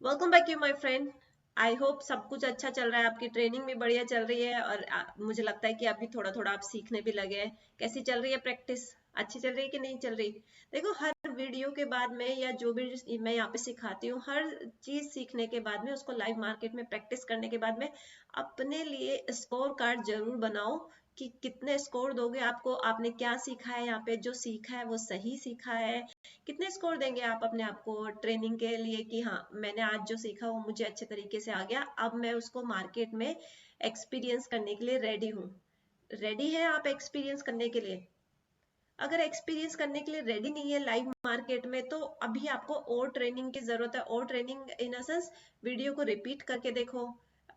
Welcome back you my friend. I hope सब कुछ अच्छा चल रहा है, आपकी ट्रेनिंग भी बढ़िया चल रही है और मुझे लगता है कि अभी थोड़ा थोड़ा आप सीखने भी लगे हैं। कैसी चल रही है प्रैक्टिस? अच्छी चल रही है कि नहीं चल रही? देखो, हर वीडियो के बाद में या जो भी मैं यहाँ पे सिखाती हूँ, हर चीज सीखने के बाद में उसको लाइव मार्केट में प्रैक्टिस करने के बाद में अपने लिए स्कोर कार्ड जरूर बनाओ कि कितने स्कोर दोगे। आपको आपने क्या सीखा है, यहाँ पे जो सीखा है वो सही सीखा है। कितने स्कोर देंगे आप अपने आप को ट्रेनिंग के लिए कि हाँ, मैंने आज जो सीखा वो मुझे अच्छे तरीके से आ गया, अब मैं उसको मार्केट में एक्सपीरियंस करने के लिए रेडी हूँ। रेडी है आप एक्सपीरियंस करने के लिए? अगर एक्सपीरियंस करने के लिए रेडी नहीं है लाइव मार्केट में, तो अभी आपको और ट्रेनिंग की जरूरत है। और ट्रेनिंग इन सेंस, वीडियो को रिपीट करके देखो,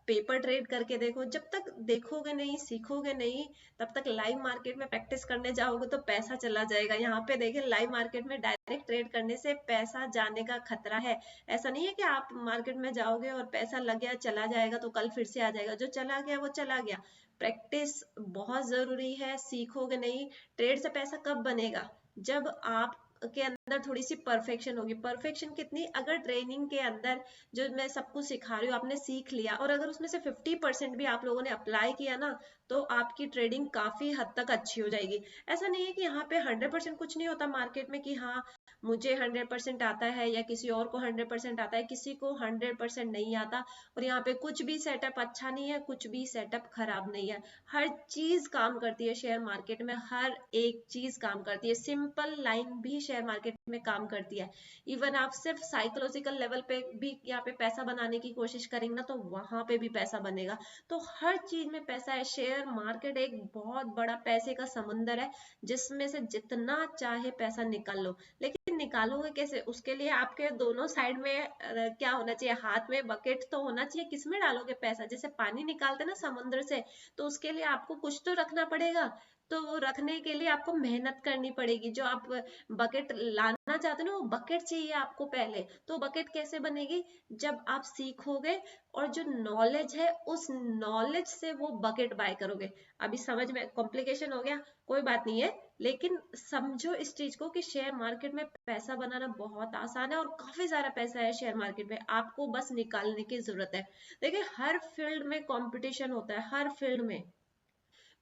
पेपर ट्रेड करके देखो। जब तक देखोगे नहीं, सीखोगे नहीं, तब तक लाइव मार्केट में प्रैक्टिस करने जाओगे तो पैसा चला जाएगा। यहाँ पे देखें, लाइव मार्केट में डायरेक्ट ट्रेड करने से पैसा जाने का खतरा है। ऐसा नहीं है कि आप मार्केट में जाओगे और पैसा लग गया, चला जाएगा तो कल फिर से आ जाएगा। जो चला गया वो चला गया। प्रैक्टिस बहुत जरूरी है। सीखोगे नहीं, ट्रेड से पैसा कब बनेगा? जब आप के अंदर थोड़ी सी परफेक्शन होगी। परफेक्शन कितनी? अगर ट्रेनिंग के अंदर जो मैं सब कुछ सिखा रही हूँ आपने सीख लिया, और अगर उसमें से 50% भी आप लोगों ने अप्लाई किया ना, तो आपकी ट्रेडिंग काफी हद तक अच्छी हो जाएगी। ऐसा नहीं है कि यहाँ पे 100% कुछ नहीं होता मार्केट में कि हाँ, मुझे 100% आता है या किसी और को 100% आता है। किसी को 100% नहीं आता। और यहाँ पे कुछ भी सेटअप अच्छा नहीं है, कुछ भी सेटअप खराब नहीं है। हर चीज काम करती है शेयर मार्केट में, हर एक चीज काम करती है। सिंपल लाइन भी शेयर मार्केट में काम करती है। इवन आप सिर्फ साइकोलॉजिकल लेवल पे भी यहाँ पे पैसा बनाने की कोशिश करेंगे ना, तो वहां पे भी पैसा बनेगा। तो हर चीज में पैसा है। शेयर मार्केट एक बहुत बड़ा पैसे का समुंदर है, जिसमें से जितना चाहे पैसा निकाल लो। लेकिन निकालोगे कैसे? उसके लिए आपके दोनों साइड में क्या होना चाहिए? हाथ में बकेट तो होना चाहिए। किसमें डालोगे पैसा? जैसे पानी निकालते ना समुद्र से, तो उसके लिए आपको कुछ तो रखना पड़ेगा। तो वो रखने के लिए आपको मेहनत करनी पड़ेगी। जो आप बकेट लाना चाहते हो ना, वो बकेट चाहिए आपको पहले। तो बकेट कैसे बनेगी? जब आप सीखोगे और जो नॉलेज है उस नॉलेज से वो बकेट बाय करोगे। अभी समझ में कॉम्प्लिकेशन हो गया? कोई बात नहीं है, लेकिन समझो इस चीज को कि शेयर मार्केट में पैसा बनाना बहुत आसान है और काफी सारा पैसा है शेयर मार्केट में। आपको बस निकालने की जरूरत है। देखिए, हर फील्ड में कंपटीशन होता है, हर फील्ड में।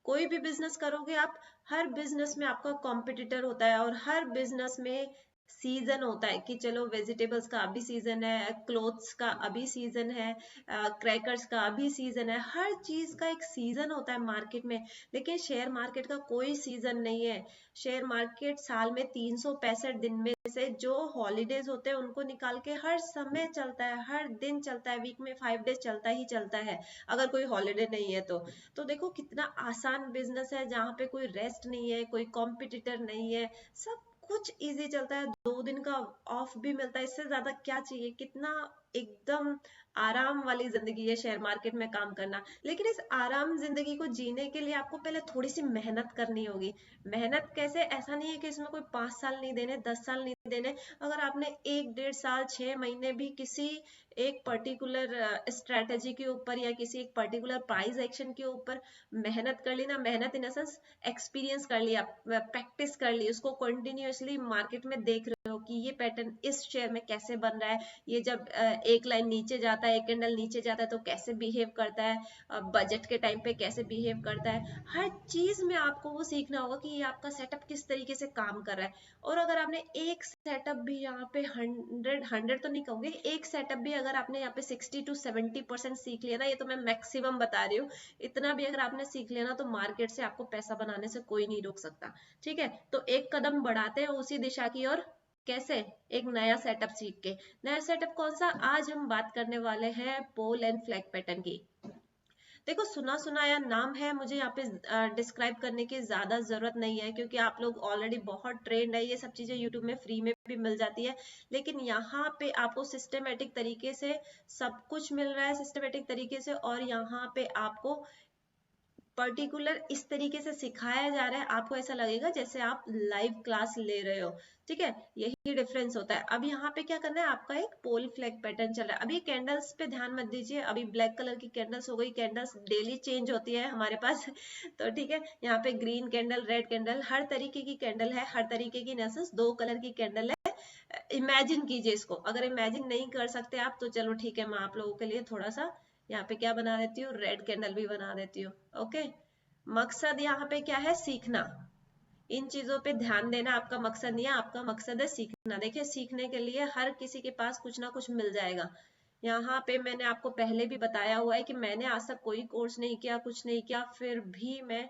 कोई भी बिजनेस करोगे आप, हर बिजनेस में आपका कॉम्पिटिटर होता है। और हर बिजनेस में सीजन होता है कि चलो, वेजिटेबल्स का अभी सीजन है, क्लोथ्स का अभी सीजन है, क्रैकर्स का अभी सीजन है। हर चीज का एक सीजन होता है मार्केट में। लेकिन शेयर मार्केट का कोई सीजन नहीं है। शेयर मार्केट साल में 365 दिन में से जो हॉलीडेज होते हैं उनको निकाल के हर समय चलता है, हर दिन चलता है। वीक में 5 डेज चलता ही चलता है, अगर कोई हॉलीडे नहीं है तो। तो देखो, कितना आसान बिजनेस है, जहाँ पे कोई रेस्ट नहीं है, कोई कॉम्पिटिटर नहीं है। सब कुछ इजी चलता है। 2 दिन का ऑफ भी मिलता है। इससे ज्यादा क्या चाहिए? कितना एकदम आराम वाली जिंदगी है शेयर मार्केट में काम करना। लेकिन इस आराम जिंदगी को जीने के लिए आपको पहले थोड़ी सी मेहनत करनी होगी। मेहनत कैसे? ऐसा नहीं है कि इसमें कोई 5 साल नहीं देने, 10 साल नहीं देने। अगर आपने 1 1.5 साल, 6 महीने भी किसी एक पर्टिकुलर स्ट्रेटेजी के ऊपर या किसी एक पर्टिकुलर प्राइस एक्शन के ऊपर मेहनत कर ली ना, मेहनत इन सेंस एक्सपीरियंस कर लिया, प्रैक्टिस कर ली, उसको कंटिन्यूअसली मार्केट में देख रहे हो कि ये पैटर्न इस शेयर में कैसे बन रहा है, ये जब एक लाइन नीचे जाता है, एक कैंडल नीचे जाता है तो कैसे बिहेव करता है, बजट के टाइम पे कैसे बिहेव करता है। हर चीज में आपको वो सीखना होगा कि ये आपका सेटअप किस तरीके से काम कर रहा है। और अगर आपने एक सेटअप भी यहाँ पे 100 तो नहीं कहूंगी, एक सेटअप भी अगर आपने यहाँ पे 60 to 70% सीख लिया ना, ये तो मैं मैक्सिमम बता रही हूँ, इतना भी अगर आपने सीख लिया ना, तो मार्केट से आपको पैसा बनाने से कोई नहीं रोक सकता। ठीक है, तो एक कदम बढ़ाते हैं उसी दिशा की ओर। कैसे? एक नया सेटअप सीख के। नया सेटअप कौन सा? आज हम बात करने वाले हैं पोल एंड फ्लैग पैटर्न की। देखो, सुना सुनाया नाम है, मुझे यहाँ पे डिस्क्राइब करने की ज्यादा जरूरत नहीं है, क्योंकि आप लोग ऑलरेडी बहुत ट्रेंड है। ये सब चीजें यूट्यूब में फ्री में भी मिल जाती है। लेकिन यहाँ पे आपको सिस्टमेटिक तरीके से सब कुछ मिल रहा है, सिस्टमेटिक तरीके से। और यहाँ पे आपको पर्टिकुलर इस तरीके से सिखाया जा रहा है, आपको ऐसा लगेगा जैसे आप लाइव क्लास ले रहे हो। ठीक है, यही डिफरेंस होता है। अब यहाँ पे क्या करना है, आपका एक पोल फ्लैग पैटर्न चल रहा है। अभी कैंडल्स पे ध्यान मत दीजिए, अभी ब्लैक कलर की कैंडल्स हो गई। कैंडल्स डेली चेंज होती है हमारे पास तो ठीक है, यहाँ पे ग्रीन कैंडल, रेड कैंडल, हर तरीके की कैंडल है। हर तरीके की नेसेस 2 कलर की कैंडल है। इमेजिन कीजिए इसको। अगर इमेजिन नहीं कर सकते आप तो चलो ठीक है, मैं आप लोगों के लिए थोड़ा सा यहाँ पे क्या बना देती हूँ, रेड कैंडल भी बना देती हूँ। ओके, मकसद यहाँ पे क्या है, सीखना। इन चीजों पे ध्यान देना आपका मकसद नहीं है, आपका मकसद है सीखना। देखिए सीखने के लिए हर किसी के पास कुछ ना कुछ मिल जाएगा। यहाँ पे मैंने आपको पहले भी बताया हुआ है कि मैंने आज तक कोई कोर्स नहीं किया, कुछ नहीं किया, फिर भी मैं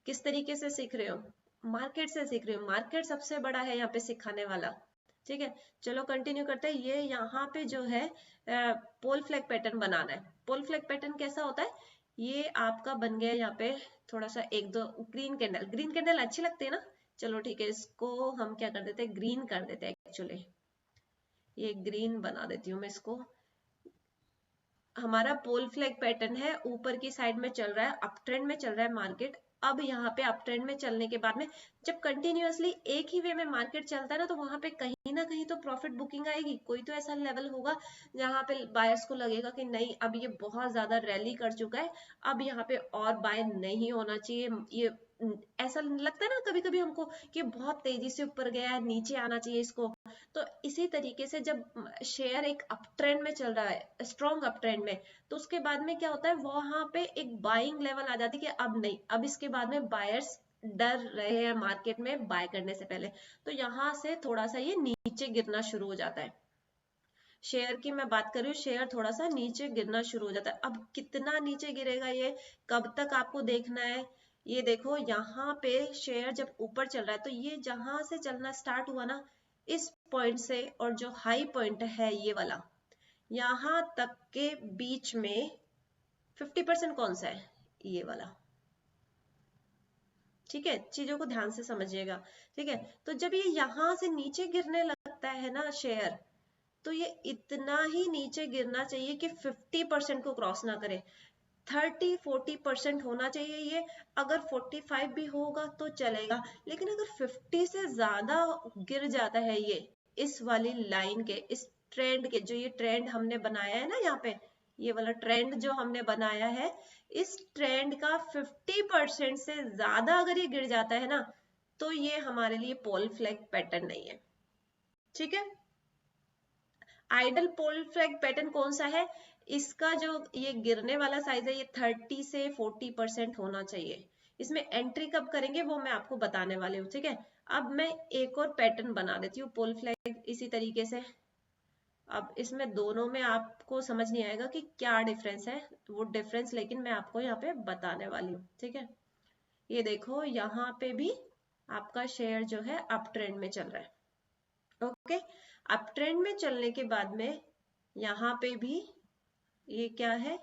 किस तरीके से सीख रही हूँ, मार्केट से सीख रही हूँ। मार्केट सबसे बड़ा है यहाँ पे सिखाने वाला। ठीक है, चलो कंटिन्यू करते हैं। ये यहाँ पे जो है पोल फ्लैग पैटर्न बनाना है। पोल फ्लैग पैटर्न कैसा होता है, ये आपका बन गया यहाँ पे थोड़ा सा एक दो ग्रीन कैंडल। ग्रीन कैंडल अच्छी लगती है ना, चलो ठीक है, इसको हम क्या कर देते हैं, ग्रीन कर देते हैं। एक्चुअली ये ग्रीन बना देती हूँ मैं इसको। हमारा पोल फ्लैग पैटर्न है, ऊपर की साइड में चल रहा है, अप ट्रेंड में चल रहा है मार्केट। अब यहाँ पे अप ट्रेंड में चलने के बाद में जब कंटिन्यूअसली एक ही वे में मार्केट चलता है ना, तो वहां पे कहीं ना कहीं तो प्रॉफिट बुकिंग आएगी। कोई तो ऐसा लेवल होगा जहाँ पे बायर्स को लगेगा कि नहीं, अब ये बहुत ज्यादा रैली कर चुका है, अब यहाँ पे और बाय नहीं होना चाहिए। ये ऐसा लगता है ना कभी कभी हमको कि बहुत तेजी से ऊपर गया है, नीचे आना चाहिए इसको। तो इसी तरीके से जब शेयर एक अप ट्रेंड में चल रहा है, स्ट्रॉन्ग अप ट्रेंड में, तो उसके बाद में क्या होता है, वहां पे एक बाइंग लेवल आ जाती है कि अब नहीं, अब इसके बाद में बायर्स डर रहे हैं मार्केट में बाय करने से पहले। तो यहाँ से थोड़ा सा ये नीचे गिरना शुरू हो जाता है। शेयर की मैं बात कर रही हूँ, शेयर थोड़ा सा नीचे गिरना शुरू हो जाता है। अब कितना नीचे गिरेगा, ये कब तक आपको देखना है। ये देखो यहाँ पे शेयर जब ऊपर चल रहा है, तो ये जहां से चलना स्टार्ट हुआ ना, इस पॉइंट से, और जो हाई पॉइंट है ये वाला, यहाँ तक के बीच में 50% कौन सा है, ये वाला। ठीक है, चीजों को ध्यान से समझिएगा। ठीक है, तो जब ये यहां से नीचे गिरने लगता है ना शेयर, तो ये इतना ही नीचे गिरना चाहिए कि 50% को क्रॉस ना करे। 30-40% होना चाहिए ये। अगर 45 भी होगा तो चलेगा, लेकिन अगर 50 से ज्यादा गिर जाता है ये, इस वाली लाइन के, इस ट्रेंड के, जो ये ट्रेंड हमने बनाया है ना यहाँ पे, ये वाला ट्रेंड जो हमने बनाया है, इस ट्रेंड का 50% से ज्यादा अगर ये गिर जाता है ना, तो ये हमारे लिए पोल फ्लैग पैटर्न नहीं है। ठीक है, आइडल पोल फ्लैग पैटर्न कौन सा है, इसका जो ये गिरने वाला साइज है, ये 30 से 40% होना चाहिए। इसमें एंट्री कब करेंगे वो मैं आपको बताने वाली हूँ। ठीक है, अब मैं एक और पैटर्न बना देती हूँ पोल फ्लैग इसी तरीके से। अब इसमें दोनों में आपको समझ नहीं आएगा कि क्या डिफरेंस है, वो डिफरेंस लेकिन मैं आपको यहाँ पे बताने वाली हूँ। ठीक है, ये देखो यहाँ पे भी आपका शेयर जो है अप ट्रेंड में चल रहा है। ओके, अप ट्रेंड में चलने के बाद में यहाँ पे भी ये क्या है,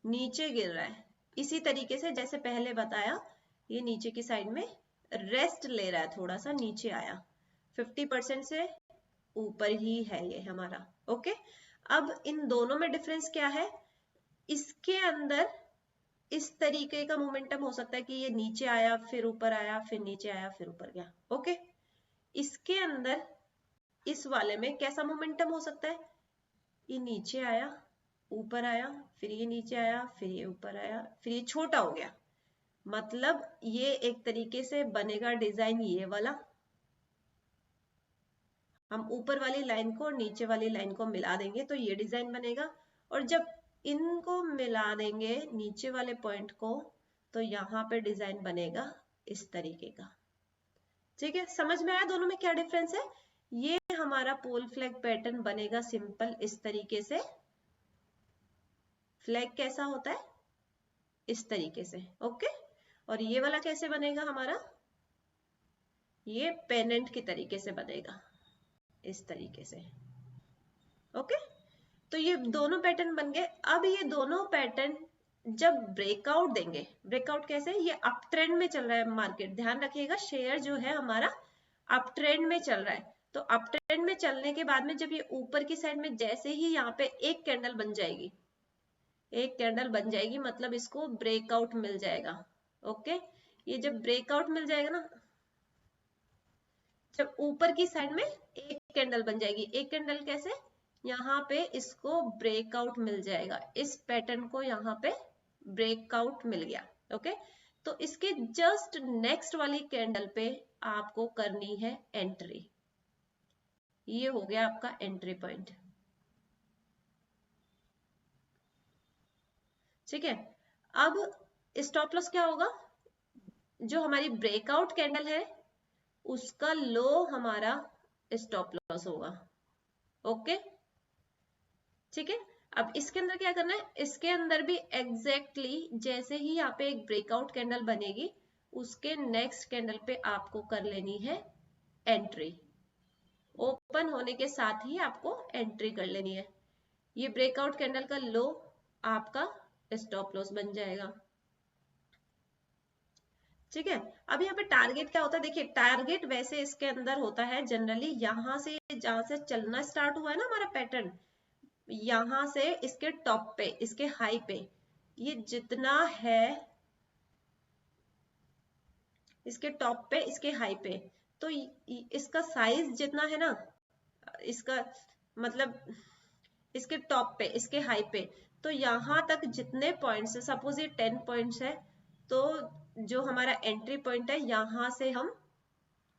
नीचे गिर रहा है। इसी तरीके से जैसे पहले बताया, ये नीचे की साइड में रेस्ट ले रहा है, थोड़ा सा नीचे आया, 50% से ऊपर ही है ये हमारा। ओके, अब इन दोनों में डिफरेंस क्या है, इसके अंदर इस तरीके का मोमेंटम हो सकता है कि ये नीचे आया, फिर ऊपर आया, फिर नीचे आया, फिर ऊपर गया। ओके, इसके अंदर इस वाले में कैसा मोमेंटम हो सकता है, ये नीचे आया, ऊपर आया, फिर ये नीचे आया, फिर ये ऊपर आया, फिर ये छोटा हो गया। मतलब ये एक तरीके से बनेगा डिजाइन ये वाला। हम ऊपर वाली लाइन को और नीचे वाली लाइन को मिला देंगे तो ये डिजाइन बनेगा, और जब इनको मिला देंगे नीचे वाले पॉइंट को, तो यहाँ पे डिजाइन बनेगा इस तरीके का। ठीक है, समझ में आया दोनों में क्या डिफरेंस है। ये हमारा पोल फ्लैग पैटर्न बनेगा सिंपल इस तरीके से। फ्लैग कैसा होता है, इस तरीके से। ओके, और ये वाला कैसे बनेगा हमारा, ये पेनेंट की तरीके से बनेगा, इस तरीके से। ओके, तो ये दोनों पैटर्न बन गए। अब ये दोनों पैटर्न जब ब्रेकआउट देंगे, ब्रेकआउट कैसे, ये अप ट्रेंड में चल रहा है मार्केट, ध्यान रखिएगा, शेयर जो है हमारा अप ट्रेंड में चल रहा है। तो अप ट्रेंड में चलने के बाद में जब ये ऊपर की साइड में जैसे ही यहाँ पे एक कैंडल बन जाएगी, एक कैंडल बन जाएगी, मतलब इसको ब्रेकआउट मिल जाएगा। ओके, ये जब ब्रेकआउट मिल जाएगा ना, जब ऊपर की साइड में एक कैंडल बन जाएगी, एक कैंडल कैसे, यहाँ पे इसको ब्रेकआउट मिल जाएगा, इस पैटर्न को यहाँ पे ब्रेकआउट मिल गया। ओके, तो इसके जस्ट नेक्स्ट वाली कैंडल पे आपको करनी है एंट्री। ये हो गया आपका एंट्री पॉइंट। ठीक है, अब स्टॉप लॉस क्या होगा, जो हमारी ब्रेकआउट कैंडल है उसका लो हमारा स्टॉप लॉस होगा। ओके, ठीक है। अब इसके अंदर क्या करना है, इसके अंदर भी एग्जैक्टली जैसे ही यहाँ पे एक ब्रेकआउट कैंडल बनेगी उसके नेक्स्ट कैंडल पे आपको कर लेनी है एंट्री। ओपन होने के साथ ही आपको एंट्री कर लेनी है। ये ब्रेकआउट कैंडल का लो आपका स्टॉप लॉस बन जाएगा। ठीक है, अब यहाँ पे टारगेट क्या होता है, देखिए टारगेट वैसे इसके अंदर होता है जनरली यहां से जहां से चलना स्टार्ट हुआ है ना हमारा पैटर्न, यहां से इसके टॉप पे, इसके हाई पे, ये जितना है इसके टॉप पे, इसके हाई पे, तो इसका साइज जितना है ना, इसका मतलब इसके टॉप पे, इसके हाई पे, तो यहां तक जितने पॉइंट्स है, सपोज ये 10 पॉइंट्स है, तो जो हमारा एंट्री पॉइंट है यहां से हम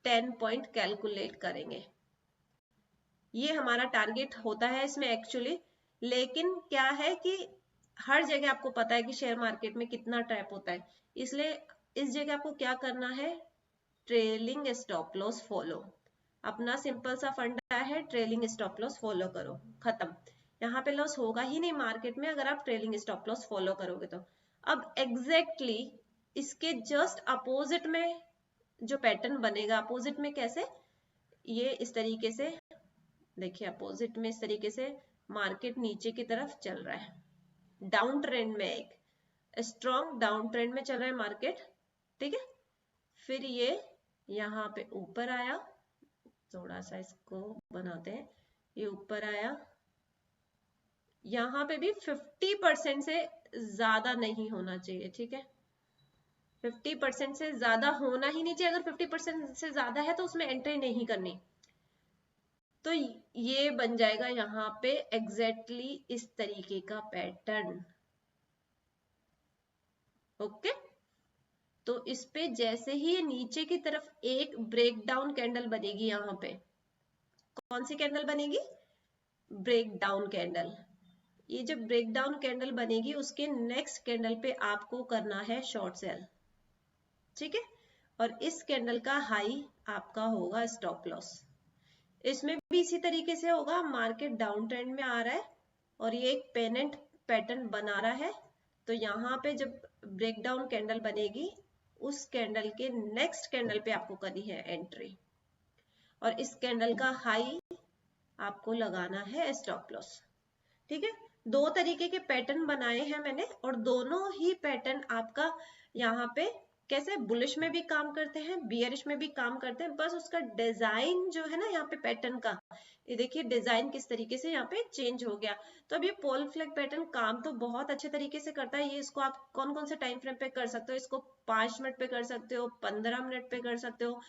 10 पॉइंट कैलकुलेट करेंगे। ये हमारा टारगेट होता है इसमें एक्चुअली। लेकिन क्या है कि हर जगह आपको पता है कि शेयर मार्केट में कितना ट्रैप होता है, इसलिए इस जगह आपको क्या करना है, ट्रेलिंग स्टॉप लॉस फॉलो। अपना सिंपल सा फंडा है, ट्रेलिंग स्टॉप लॉस फॉलो करो, खत्म। यहाँ पे लॉस होगा ही नहीं मार्केट में अगर आप ट्रेलिंग स्टॉप लॉस फॉलो करोगे तो। अब एग्जैक्टली इसके जस्ट अपोजिट में जो पैटर्न बनेगा, अपोजिट में कैसे, ये इस तरीके से देखिए, अपोजिट में इस तरीके से मार्केट नीचे की तरफ चल रहा है, डाउन ट्रेंड में, एक स्ट्रॉन्ग डाउन ट्रेंड में चल रहा है मार्केट। ठीक है, फिर ये यहाँ पे ऊपर आया, थोड़ा सा इसको बनाते हैं, ये ऊपर आया, यहाँ पे भी 50% से ज्यादा नहीं होना चाहिए। ठीक है, 50% से ज्यादा होना ही नहीं चाहिए, अगर 50% से ज्यादा है तो उसमें एंट्री नहीं करनी। तो ये बन जाएगा यहाँ पे एग्जैक्टली इस तरीके का पैटर्न। ओके, तो इस पे जैसे ही नीचे की तरफ एक ब्रेकडाउन कैंडल बनेगी, यहाँ पे कौन सी कैंडल बनेगी, ब्रेकडाउन कैंडल। ये जब ब्रेकडाउन कैंडल बनेगी उसके नेक्स्ट कैंडल पे आपको करना है शॉर्ट सेल। ठीक है, और इस कैंडल का हाई आपका होगा स्टॉप लॉस। इसमें भी इसी तरीके से होगा, मार्केट डाउन ट्रेंड में आ रहा है और ये एक पेनेंट पैटर्न बना रहा है, तो यहाँ पे जब ब्रेकडाउन कैंडल बनेगी उस कैंडल के नेक्स्ट कैंडल पे आपको करनी है एंट्री, और इस कैंडल का हाई आपको लगाना है स्टॉप लॉस। ठीक है, दो तरीके के पैटर्न बनाए हैं मैंने, और दोनों ही पैटर्न आपका यहाँ पे कैसे बुलिश में भी काम करते हैं, बियरिश में भी काम करते हैं, बस उसका डिजाइन जो है ना यहाँ पे पैटर्न का, ये देखिए डिजाइन किस तरीके से यहाँ पे चेंज हो गया। तो अब ये पोल फ्लैग पैटर्न काम तो बहुत अच्छे तरीके से करता है। ये इसको आप कौन कौन से टाइम फ्रेम पे कर सकते हो, इसको 5 मिनट पे कर सकते हो, 15 मिनट पे कर सकते हो,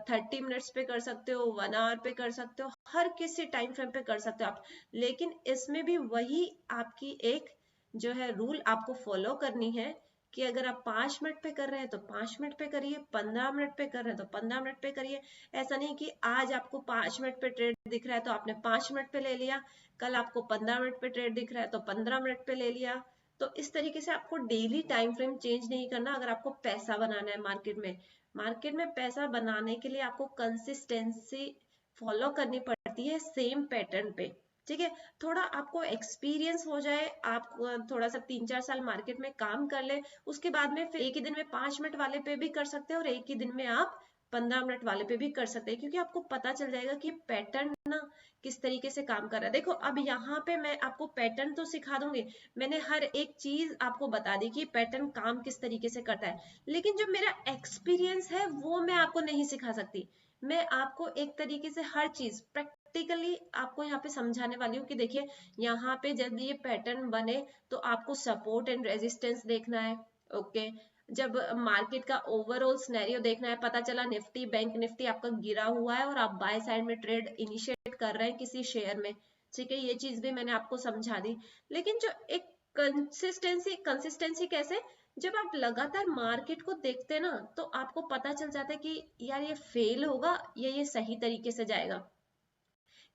30 मिनट्स पे कर सकते हो, 1 आवर पे कर सकते हो, हर किसी टाइम फ्रेम पे कर सकते हो आप। लेकिन इसमें भी वही आपकी एक जो है रूल आपको फॉलो करनी है कि अगर आप 5 मिनट पे कर रहे हैं तो 5 मिनट पे करिए, 15 मिनट पे कर रहे हैं तो 15 मिनट पे करिए। ऐसा नहीं कि आज आपको 5 मिनट पे ट्रेड दिख रहा है तो आपने 5 मिनट पे ले लिया, कल आपको 15 मिनट पे ट्रेड दिख रहा है तो 15 मिनट पे ले लिया। तो इस तरीके से आपको डेली टाइम फ्रेम चेंज नहीं करना अगर आपको पैसा बनाना है मार्केट में। मार्केट में पैसा बनाने के लिए आपको कंसिस्टेंसी फॉलो करनी पड़ती है सेम पैटर्न पे। ठीक है, थोड़ा आपको एक्सपीरियंस हो जाए, आप थोड़ा सा 3-4 साल मार्केट में काम कर ले, उसके बाद में फिर एक ही दिन में 5 मिनट वाले पे भी कर सकते हैं और एक ही दिन में आप 15 मिनट वाले पे भी कर सकते हैं, क्योंकि आपको पता चल जाएगा कि पैटर्न ना किस तरीके से काम कर रहा है। देखो अब यहाँ पे मैं आपको पैटर्न तो सिखा दूंगी, मैंने हर एक चीज आपको बता दी कि पैटर्न काम किस तरीके से करता है, लेकिन जो मेरा एक्सपीरियंस है वो मैं आपको नहीं सिखा सकती। मैं आपको एक तरीके से हर चीज प्रैक्टिकली आपको यहाँ पे समझाने वाली हूँ कि देखिए यहाँ पे जब ये पैटर्न बने तो आपको सपोर्ट एंड रेजिस्टेंस देखना है। ओके, जब मार्केट का ओवरऑल सिनेरियो देखना है, पता चला निफ्टी बैंक निफ्टी आपका गिरा हुआ है और आप बाय साइड में ट्रेड इनिशिएट कर रहे हैं किसी शेयर में, ठीक है, ये चीज भी मैंने आपको समझा दी। लेकिन जो एक कंसिस्टेंसी, कंसिस्टेंसी कैसे, जब आप लगातार मार्केट को देखते हैं ना तो आपको पता चल जाता है कि यार ये फेल होगा या ये सही तरीके से जाएगा।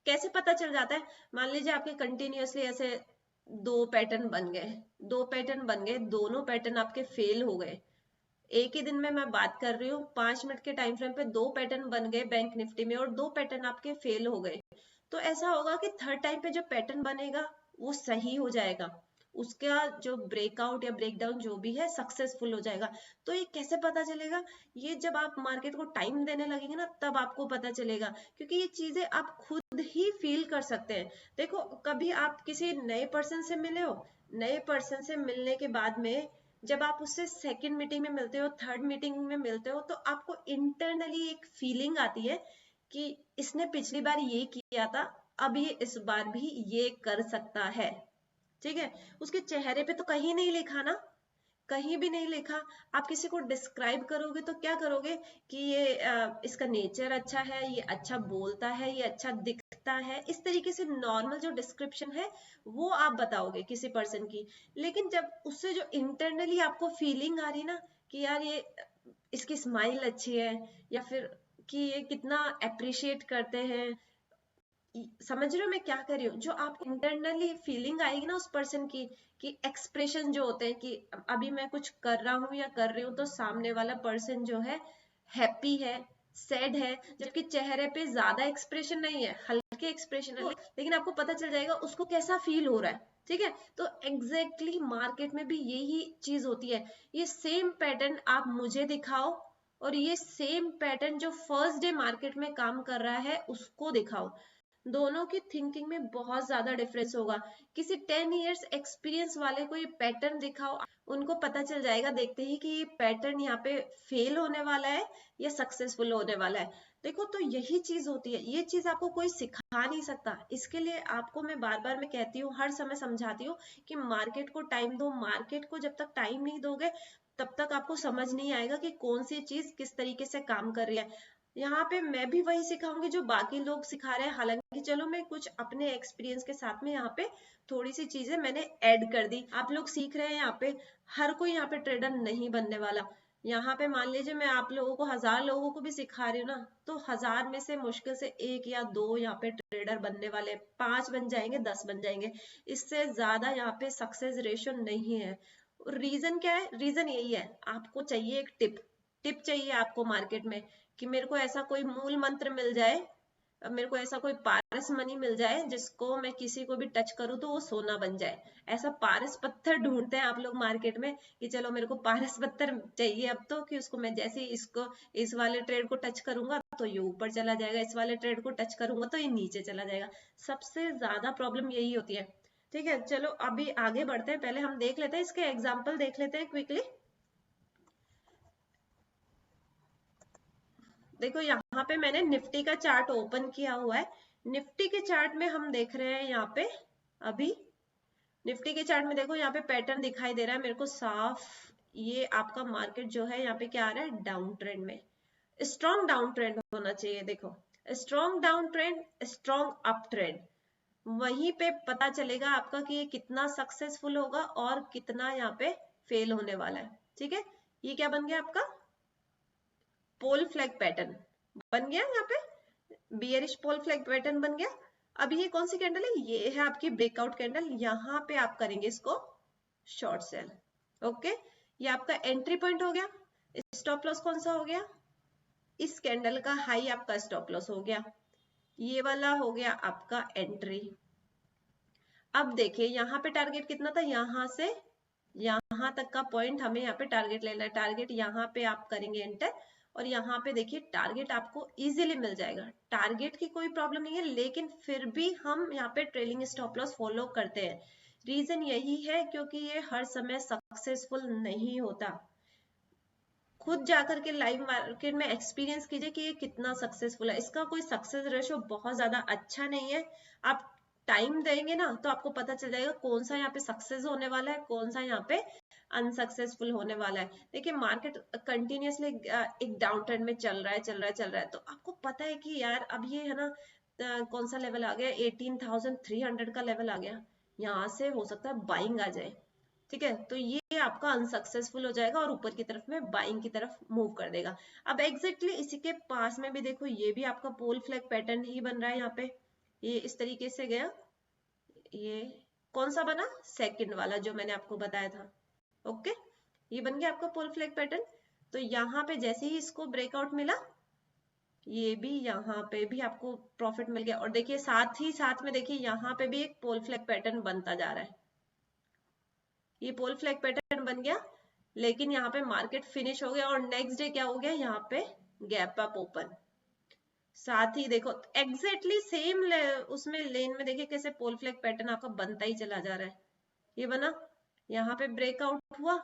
कैसे पता चल जाता है? मान लीजिए आपके कंटिन्यूअसली ऐसे दो पैटर्न बन गए, दोनों पैटर्न आपके फेल हो गए। एक ही दिन में मैं बात कर रही हूँ, 5 मिनट के टाइम फ्रेम पे दो पैटर्न बन गए बैंक निफ्टी में और दो पैटर्न आपके फेल हो गए। तो ऐसा होगा कि थर्ड टाइम पे जो पैटर्न बनेगा वो सही हो जाएगा, उसका जो ब्रेकआउट या ब्रेकडाउन जो भी है सक्सेसफुल हो जाएगा। तो ये कैसे पता चलेगा? ये जब आप मार्केट को टाइम देने लगेंगे ना तब आपको पता चलेगा, क्योंकि ये चीजें आप खुद ही फील कर सकते हैं। देखो, कभी आप किसी नए पर्सन से मिले हो, नए पर्सन से मिलने के बाद में जब आप उससे सेकंड मीटिंग में मिलते हो, थर्ड मीटिंग में मिलते हो, तो आपको इंटरनली एक फीलिंग आती है कि इसने पिछली बार ये किया था, अब ये इस बार भी ये कर सकता है। ठीक है, उसके चेहरे पे तो कहीं नहीं लिखा ना, कहीं भी नहीं लिखा। आप किसी को डिस्क्राइब करोगे तो क्या करोगे कि ये इसका नेचर अच्छा है, ये अच्छा बोलता है, ये अच्छा दिखता है, इस तरीके से नॉर्मल जो डिस्क्रिप्शन है वो आप बताओगे किसी पर्सन की। लेकिन जब उससे जो इंटरनली आपको फीलिंग आ रही ना कि यार ये इसकी स्माइल अच्छी है, या फिर कि ये कितना अप्रिशिएट करते हैं, समझ रहे हो मैं क्या कर रही हूँ? जो आप इंटरनली फीलिंग आएगी ना उस पर्सन की, कि एक्सप्रेशन जो होते हैं कि अभी मैं कुछ कर रहा हूँ या कर रही हूँ तो सामने वाला पर्सन जो है हैप्पी है, सैड है, जबकि चेहरे पे ज्यादा एक्सप्रेशन नहीं है, हल्के एक्सप्रेशन है, लेकिन आपको पता चल जाएगा उसको कैसा फील हो रहा है। ठीक है, तो एग्जैक्टली मार्केट में भी यही चीज होती है। ये सेम पैटर्न आप मुझे दिखाओ और ये सेम पैटर्न जो फर्स्ट डे मार्केट में काम कर रहा है उसको दिखाओ, दोनों की थिंकिंग में बहुत ज्यादा डिफरेंस होगा। किसी 10 इयर्स एक्सपीरियंस वाले को ये पैटर्न दिखाओ, उनको पता चल जाएगा देखते ही कि ये पैटर्न यहाँ पे फेल होने वाला है या सक्सेसफुल होने वाला है। देखो, तो यही चीज होती है, ये चीज आपको कोई सिखा नहीं सकता। इसके लिए आपको मैं बार बार मैं कहती हूँ, हर समय समझाती हूँ कि मार्केट को टाइम दो। मार्केट को जब तक टाइम नहीं दोगे तब तक आपको समझ नहीं आएगा कि कौन सी चीज किस तरीके से काम कर रही है। यहाँ पे मैं भी वही सिखाऊंगी जो बाकी लोग सिखा रहे हैं, हालांकि चलो मैं कुछ अपने एक्सपीरियंस के साथ में यहाँ पे थोड़ी सी चीजें मैंने ऐड कर दी। आप लोग सीख रहे हैं यहाँ पे, हर कोई यहाँ पे ट्रेडर नहीं बनने वाला। यहाँ पे मान लीजिए मैं आप लोगों को 1000 लोगों को भी सिखा रही हूँ ना, तो 1000 में से मुश्किल से 1 या 2 यहाँ पे ट्रेडर बनने वाले, 5 बन जाएंगे, 10 बन जाएंगे, इससे ज्यादा यहाँ पे सक्सेस रेशियो नहीं है। रीजन क्या है? रीजन यही है, आपको चाहिए एक टिप चाहिए आपको मार्केट में, कि मेरे को ऐसा कोई मूल मंत्र मिल जाए, मेरे को ऐसा कोई पारस मनी मिल जाए जिसको मैं किसी को भी टच करूँ तो वो सोना बन जाए। ऐसा पारस पत्थर ढूंढते हैं आप लोग मार्केट में कि चलो मेरे को पारस पत्थर चाहिए अब, तो कि उसको मैं जैसे इसको इस वाले ट्रेड को टच करूंगा तो ये ऊपर चला जाएगा, इस वाले ट्रेड को टच करूंगा तो ये नीचे चला जाएगा। सबसे ज्यादा प्रॉब्लम यही होती है। ठीक है, चलो अभी आगे बढ़ते हैं, पहले हम देख लेते हैं इसके एग्जाम्पल देख लेते हैं क्विकली। देखो, यहाँ पे मैंने निफ्टी का चार्ट ओपन किया हुआ है। निफ्टी के चार्ट में हम देख रहे हैं यहाँ पे, अभी निफ्टी के चार्ट में देखो यहाँ पे पैटर्न दिखाई दे रहा है मेरे को साफ। ये आपका मार्केट जो है यहाँ पे क्या आ रहा है? डाउन ट्रेंड में। स्ट्रॉन्ग डाउन ट्रेंड होना चाहिए। देखो, strong down trend, strong up trend, वहीं पे पता चलेगा आपका कि ये कितना सक्सेसफुल होगा और कितना यहाँ पे फेल होने वाला है। ठीक है, ये क्या बन गया आपका? पोल फ्लैग पैटर्न बन गया यहाँ पे, बियरिश पोल फ्लैग पैटर्न बन गया। अब ये कौन सी कैंडल है? ये है आपकी ब्रेकआउट कैंडल, यहाँ पे आप करेंगे इसको शॉर्ट सेल। ओके, ये आपका एंट्री पॉइंट हो गया। स्टॉप लॉस कौन सा हो गया? इस कैंडल का हाई आपका स्टॉप लॉस हो गया, ये वाला हो गया आपका एंट्री। अब देखिए यहाँ पे टारगेट कितना था, यहाँ से यहाँ तक का पॉइंट हमें यहाँ पे टारगेट लेना है। टारगेट यहाँ पे आप करेंगे एंटर, और यहाँ पे देखिए टारगेट आपको इजीली मिल जाएगा। टारगेट की कोई प्रॉब्लम नहीं है, लेकिन फिर भी हम यहाँ पे ट्रेलिंग स्टॉप लॉस फॉलो करते हैं। रीजन यही है क्योंकि ये हर समय सक्सेसफुल नहीं होता। खुद जाकर के लाइव मार्केट में एक्सपीरियंस कीजिए कि ये कितना सक्सेसफुल है। इसका कोई सक्सेस रेशो बहुत ज्यादा अच्छा नहीं है। आप टाइम देंगे ना तो आपको पता चल जाएगा कौन सा यहाँ पे सक्सेस होने वाला है, कौन सा यहाँ पे अनसक्सेसफुल होने वाला है। देखिए, मार्केट कंटिन्यूअसली एक डाउन ट्रेंड में चल रहा है, तो आपको पता है कि यार अब ये है ना, कौन सा लेवल आ गया? 18,300 का लेवल आ गया, यहाँ से हो सकता है बाइंग आ जाए। ठीक है, तो ये आपका अनसक्सेसफुल हो जाएगा और ऊपर की तरफ में बाइंग की तरफ मूव कर देगा। अब एग्जैक्टली इसी के पास में भी देखो, ये भी आपका पोल फ्लैग पैटर्न ही बन रहा है यहाँ पे। ये इस तरीके से गया, ये कौन सा बना, सेकंड वाला जो मैंने आपको बताया था। ओके, ये बन गया आपका पोल फ्लैग पैटर्न। तो यहाँ पे जैसे ही इसको ब्रेकआउट मिला, ये भी यहाँ पे भी आपको प्रॉफिट मिल गया। और देखिए साथ ही साथ में देखिए यहाँ पे भी एक पोल फ्लैग पैटर्न बनता जा रहा है। ये पोल फ्लैग पैटर्न बन गया, लेकिन यहाँ पे मार्केट फिनिश हो गया और नेक्स्ट डे क्या हो गया, यहाँ पे गैप अप ओपन। साथ ही देखो एग्जैक्टली सेम उसमें लेन में देखिए कैसे पोल फ्लैग पैटर्न आपका बनता ही चला जा रहा है। ये बना, यहाँ पे ब्रेकआउट हुआ,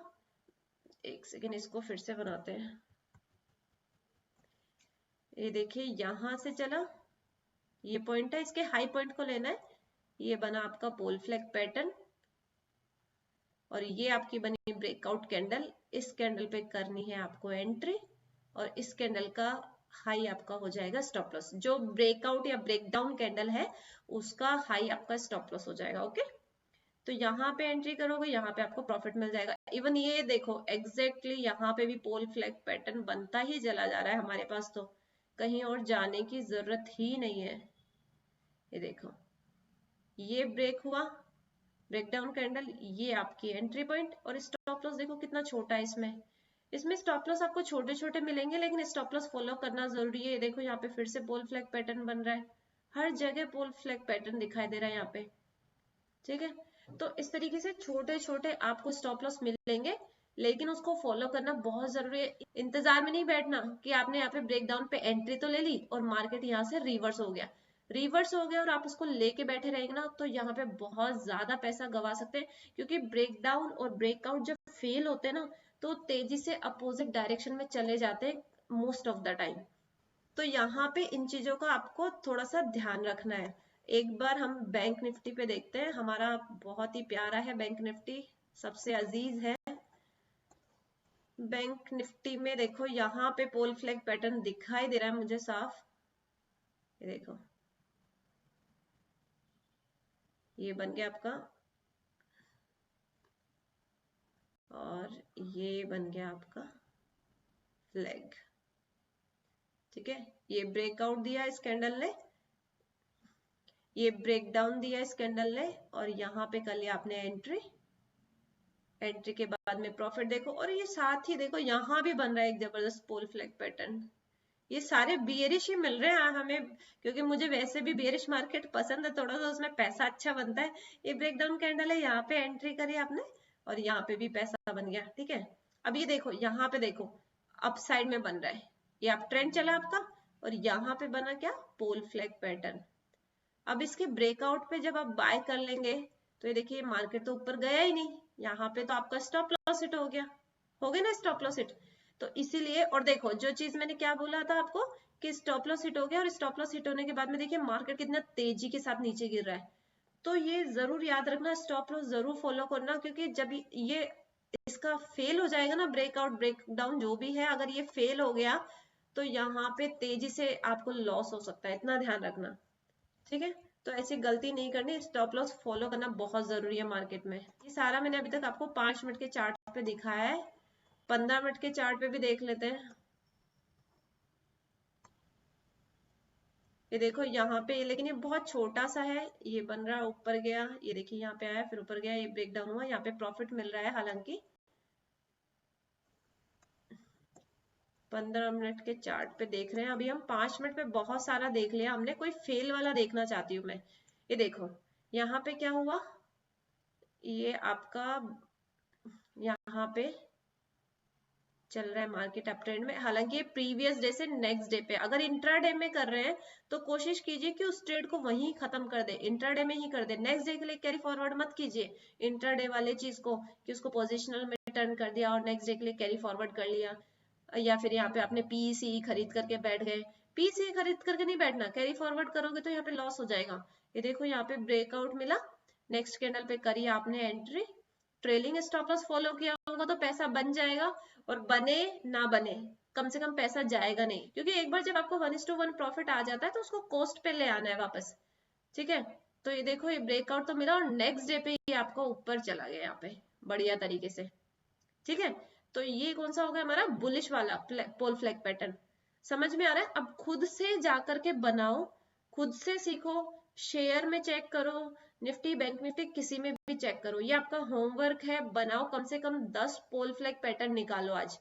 एक सेकेंड इसको फिर से बनाते हैं। ये देखिए यहां से चला, ये पॉइंट है, इसके हाई पॉइंट को लेना है। ये बना आपका पोल फ्लैग पैटर्न और ये आपकी बनी ब्रेकआउट कैंडल। इस कैंडल पे करनी है आपको एंट्री और इस कैंडल का हाई आपका हो जाएगा स्टॉप लॉस। जो ब्रेकआउट या ब्रेकडाउन कैंडल है उसका हाई आपका स्टॉप लॉस हो जाएगा। ओके, तो यहाँ पे एंट्री करोगे, यहाँ पे आपको प्रॉफिट मिल जाएगा। इवन ये देखो एग्जैक्टली यहाँ पे भी पोल फ्लैग पैटर्न बनता ही चला जा रहा है हमारे पास, तो कहीं और जाने की जरूरत ही नहीं है। ये देखो ये ब्रेक हुआ, ब्रेकडाउन कैंडल, ये आपकी एंट्री पॉइंट और स्टॉप लॉस देखो कितना छोटा है इसमें। इसमें स्टॉप लॉस आपको छोटे छोटे मिलेंगे, लेकिन स्टॉप लॉस फॉलो करना जरूरी है। देखो यहाँ पे फिर से पोल फ्लैग पैटर्न बन रहा है, हर जगह पोल फ्लैग पैटर्न दिखाई दे रहा है यहाँ पे। ठीक है, तो इस तरीके से छोटे छोटे आपको स्टॉप लॉस मिलेंगे, लेकिन उसको फॉलो करना बहुत जरूरी है। इंतजार में नहीं बैठना कि आपने यहाँ पे ब्रेकडाउन पे एंट्री तो ले ली और मार्केट यहाँ से रिवर्स हो गया, और आप उसको लेके बैठे रहेंगे ना, तो यहाँ पे बहुत ज्यादा पैसा गवा सकते हैं। क्योंकि ब्रेकडाउन और ब्रेकआउट जब फेल होते हैं ना, तो तेजी से अपोजिट डायरेक्शन में चले जाते हैं मोस्ट ऑफ द टाइम। तो यहाँ पे इन चीजों का आपको थोड़ा सा ध्यान रखना है। एक बार हम बैंक निफ्टी पे देखते हैं, हमारा बहुत ही प्यारा है बैंक निफ्टी, सबसे अजीज है। बैंक निफ्टी में देखो यहाँ पे पोल फ्लैग पैटर्न दिखाई दे रहा है मुझे साफ। ये देखो ये बन गया आपका और ये बन गया आपका फ्लैग। ठीक है, ये ब्रेकआउट दिया इस कैंडल ने, ये ब्रेक डाउन दिया इस कैंडल ने, और यहाँ पे कर लिया आपने एंट्री। एंट्री के बाद में प्रॉफिट देखो, और ये साथ ही देखो यहाँ भी बन रहा है एक जबरदस्त पोल फ्लैग पैटर्न। ये सारे बियरिश ही मिल रहे हैं हमें, क्योंकि मुझे वैसे भी बियरिश मार्केट पसंद है, थोड़ा सा उसमें पैसा अच्छा बनता है। ये ब्रेक डाउन कैंडल है, यहाँ पे एंट्री करी आपने और यहाँ पे भी पैसा बन गया। ठीक है, अब ये देखो यहाँ पे देखो अप साइड में बन रहा है, ये अप ट्रेंड चला आपका और यहाँ पे बना क्या, पोल फ्लैग पैटर्न। अब इसके ब्रेकआउट पे जब आप बाय कर लेंगे तो ये देखिए मार्केट तो ऊपर गया ही नहीं, यहाँ पे तो आपका स्टॉप लॉस हिट हो गया, ना स्टॉप लॉस हिट। तो इसीलिए, और देखो जो चीज मैंने क्या बोला था आपको कि स्टॉप लॉस हिट हो गया, और स्टॉप लॉस हिट होने के बाद में देखिए मार्केट कितना तेजी के साथ नीचे गिर रहा है। तो ये जरूर याद रखना, स्टॉप लॉस जरूर फॉलो करना, क्योंकि जब ये इसका फेल हो जाएगा ना, ब्रेकआउट ब्रेकडाउन जो भी है, अगर ये फेल हो गया तो यहाँ पे तेजी से आपको लॉस हो सकता है, इतना ध्यान रखना। ठीक है, तो ऐसी गलती नहीं करनी, स्टॉप लॉस फॉलो करना बहुत जरूरी है मार्केट में। ये सारा मैंने अभी तक आपको 5 मिनट के चार्ट पे दिखाया है, 15 मिनट के चार्ट पे भी देख लेते हैं। ये देखो यहाँ पे, लेकिन ये बहुत छोटा सा है, ये बन रहा है ऊपर गया, ये देखिए यहाँ पे आया फिर ऊपर गया, ये ब्रेक डाउन हुआ, यहाँ पे प्रॉफिट मिल रहा है। हालांकि 15 मिनट के चार्ट पे देख रहे हैं, अभी हम 5 मिनट पे बहुत सारा देख लिया हमने, कोई फेल वाला देखना चाहती हूँ मैं। ये देखो यहाँ पे क्या हुआ, ये आपका यहाँ पे चल रहा है मार्केट अप ट्रेंड में। हालांकि प्रीवियस डे से नेक्स्ट डे पे, अगर इंट्राडे में कर रहे हैं तो कोशिश कीजिए कि उस ट्रेड को वहीं खत्म कर दे, इंट्राडे में ही कर दे, नेक्स्ट डे के लिए कैरी फॉरवर्ड मत कीजिए इंट्राडे वाले चीज को, कि उसको पोजिशनल में टर्न कर दिया और नेक्स्ट डे के लिए कैरी फॉरवर्ड कर लिया, या फिर यहाँ पे आपने पीसी खरीद करके बैठ गए। पीसी खरीद करके नहीं बैठना, कैरी फॉरवर्ड करोगे तो यहाँ पे लॉस हो जाएगा। ये देखो यहाँ पे ब्रेकआउट मिला, नेक्स्ट कैंडल पे करी आपने entry, trailing stop loss follow किया होगा तो पैसा बन जाएगा, और बने ना बने कम से कम पैसा जाएगा नहीं, क्योंकि एक बार जब आपको 1:1 प्रॉफिट आ जाता है तो उसको कॉस्ट पे ले आना है वापस। ठीक है, तो ये देखो ये ब्रेकआउट तो मिला और नेक्स्ट डे पे ये आपको ऊपर चला गया यहाँ पे बढ़िया तरीके से। ठीक है, तो ये कौन सा होगा हमारा, बुलिश वाला पोल फ्लैग पैटर्न। समझ में आ रहा है? अब खुद से जाकर के बनाओ, खुद से सीखो, शेयर में चेक करो, निफ्टी बैंक निफ्टी किसी में भी चेक करो। ये आपका होमवर्क है, बनाओ कम से कम 10 पोल फ्लैग पैटर्न निकालो आज।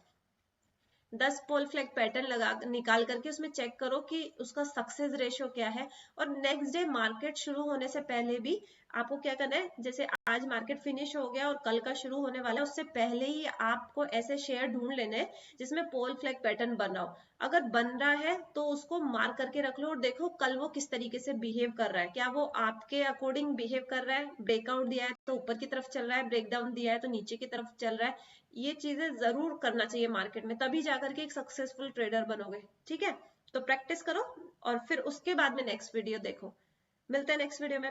10 पोल फ्लैग पैटर्न लगा निकाल करके उसमें चेक करो कि उसका सक्सेस रेशियो क्या है। और नेक्स्ट डे मार्केट शुरू होने से पहले भी आपको क्या करना है, जैसे आज मार्केट फिनिश हो गया और कल का शुरू होने वाला है, उससे पहले ही आपको ऐसे शेयर ढूंढ लेने हैं जिसमें पोल फ्लैग पैटर्न बन रहा हो। अगर बन रहा है तो उसको मार्क करके रख लो और देखो कल वो किस तरीके से बिहेव कर रहा है। क्या वो आपके अकॉर्डिंग बिहेव कर रहा है? ब्रेकआउट दिया है तो ऊपर की तरफ चल रहा है, ब्रेकडाउन दिया है तो नीचे की तरफ चल रहा है। ये चीजें जरूर करना चाहिए मार्केट में, तभी जाकर के एक सक्सेसफुल ट्रेडर बनोगे। ठीक है, तो प्रैक्टिस करो और फिर उसके बाद में नेक्स्ट वीडियो देखो। मिलते हैं नेक्स्ट वीडियो में।